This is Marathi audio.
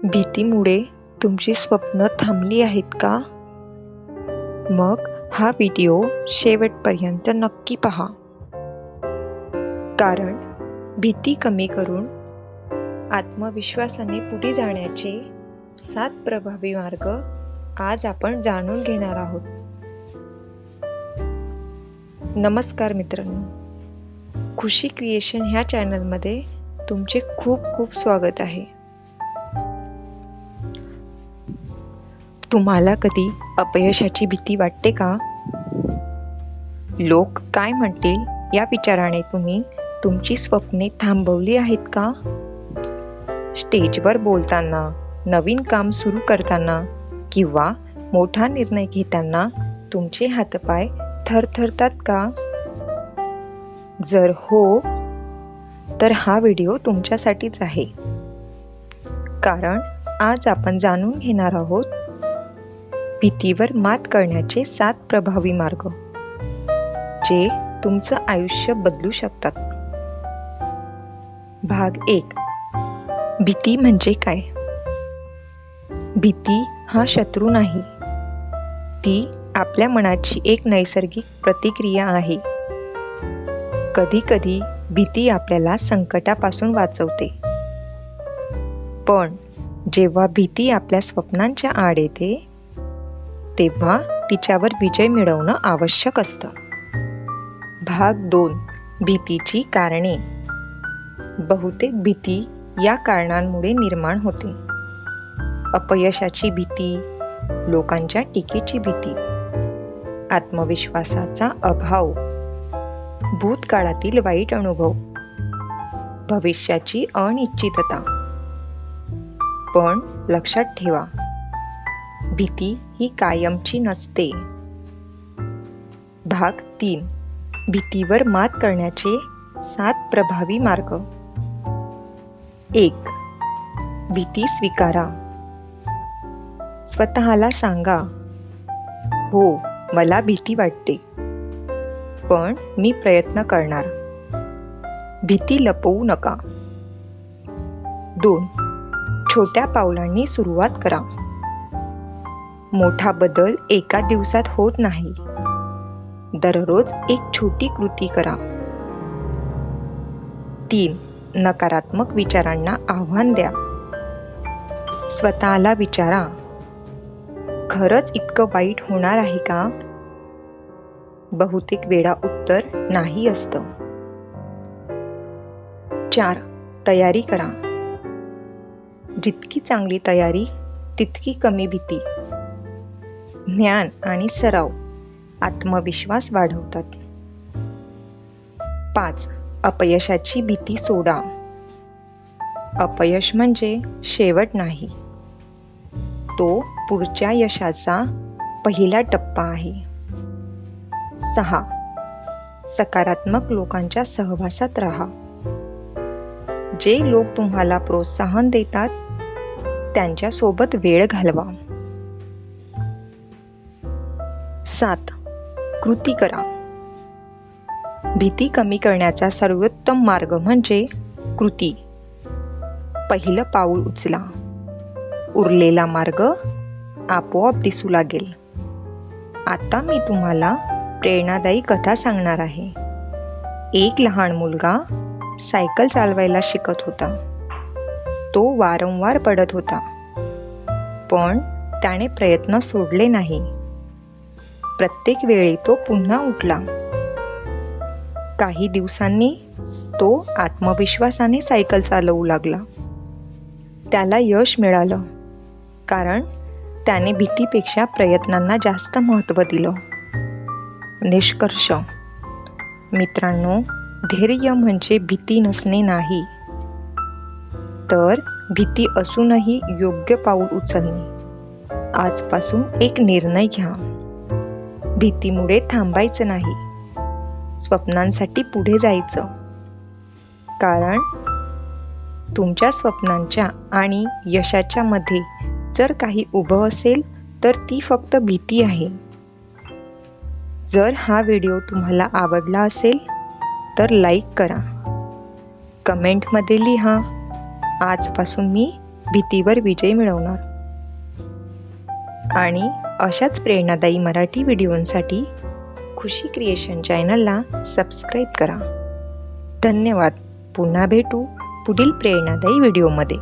भीतीमुळे तुमची स्वप्न थांबली आहेत का? मग हा व्हिडिओ शेवटपर्यंत नक्की पहा. कारण भीती कमी करून आत्मविश्वासाने पुढे जाण्याचे 7 प्रभावी मार्ग आज आपण जाणून घेणार आहोत. नमस्कार मित्रांनो, खुशी क्रिएशन ह्या चॅनलमध्ये तुमचे खूप खूप स्वागत आहे. तुम्हाला कधी अपयशाची भीती वाटते का? लोक काय म्हणतील या विचाराने तुम्ही तुमची स्वप्ने थांबवली आहेत का? स्टेजवर बोलताना, नवीन काम सुरू करताना किंवा मोठा निर्णय घेताना तुमचे हातपाय थरथरतात का? जर हो, तर हा व्हिडिओ तुमच्यासाठीच आहे. कारण आज आपण जाणून घेणार आहोत भीतीवर मात करण्याचे 7 प्रभावी मार्ग, जे तुमचं आयुष्य बदलू शकतात. भाग 1. भीती म्हणजे काय? भीती हा शत्रू नाही, ती आपल्या मनाची एक नैसर्गिक प्रतिक्रिया आहे. कधी कधी भीती आपल्याला संकटापासून वाचवते, पण जेव्हा भीती आपल्या स्वप्नांच्या आड येते तेव्हा तिच्यावर विजय मिळवणं आवश्यक असतं. भाग 2. भीतीची कारणे. बहुतेक भीती या कारणांमुळे निर्माण होते. अपयशाची भीती, लोकांच्या टीकेची भीती, आत्मविश्वासाचा अभाव, भूतकाळातील वाईट अनुभव, भविष्याची अनिश्चितता. पण लक्षात ठेवा, भीती ही कायमची नसते. भाग 3. भीतीवर मात करण्याचे 7 प्रभावी मार्ग. 1. भीती स्वीकारा. स्वतःला सांगा, हो, मला भीती वाटते, पण मी प्रयत्न करणार. भीती लपवू नका. 2. छोट्या पावलांनी सुरुवात करा. मोठा बदल एका दिवसात होत नाही. दररोज एक छोटी कृती करा. 3. नकारात्मक विचारांना आव्हान द्या. स्वतःला विचारा, खरंच इतकं वाईट होणार आहे का? बहुतेक वेळा उत्तर नाही असतं. 4. तयारी करा. जितकी चांगली तयारी तितकी कमी भीती. ज्ञान आणि सराव आत्मविश्वास वाढवतात. 5. अपयशाची भीती सोडा. अपयश म्हणजे शेवट नाही, तो पुढच्या यशाचा पहिला टप्पा आहे. 6. सकारात्मक लोकांच्या सहवासात राहा. जे लोक तुम्हाला प्रोत्साहन देतात त्यांच्यासोबत वेळ घालवा. 7. कृती करा. भीती कमी करण्याचा सर्वोत्तम मार्ग म्हणजे कृती. पहिलं पाऊल उचला, उरलेला मार्ग आपोआप दिसू लागेल. आता मी तुम्हाला प्रेरणादायी कथा सांगणार आहे. एक लहान मुलगा सायकल चालवायला शिकत होता. तो वारंवार पडत होता, पण त्याने प्रयत्न सोडले नाही. प्रत्येक वेळी तो पुन्हा उठला. काही दिवसांनी तो आत्मविश्वासाने सायकल चालवू लागला. त्याला यश मिळालं, कारण त्याने भीतीपेक्षा प्रयत्नांना जास्त महत्त्व दिलं. निष्कर्ष. मित्रांनो, धैर्य म्हणजे भीती नसणे नाही, तर भीती असूनही योग्य पाऊल उचलणे. आजपासून एक निर्णय घ्या. भीतीमुळे थांबायचं नाही, स्वप्नांसाठी पुढे जायचं. कारण तुमच्या स्वप्नांच्या आणि यशाच्या मध्ये जर काही उभं असेल तर ती फक्त भीती आहे. जर हा व्हिडिओ तुम्हाला आवडला असेल तर लाईक करा, कमेंटमध्ये लिहा, आजपासून मी भीतीवर विजय मिळवणार. आणि अशाच प्रेरणादायी मराठी व्हिडिओंसाठी खुशी क्रिएशन चॅनलला सबस्क्राईब करा. धन्यवाद. पुन्हा भेटू पुढील प्रेरणादायी व्हिडिओमध्ये.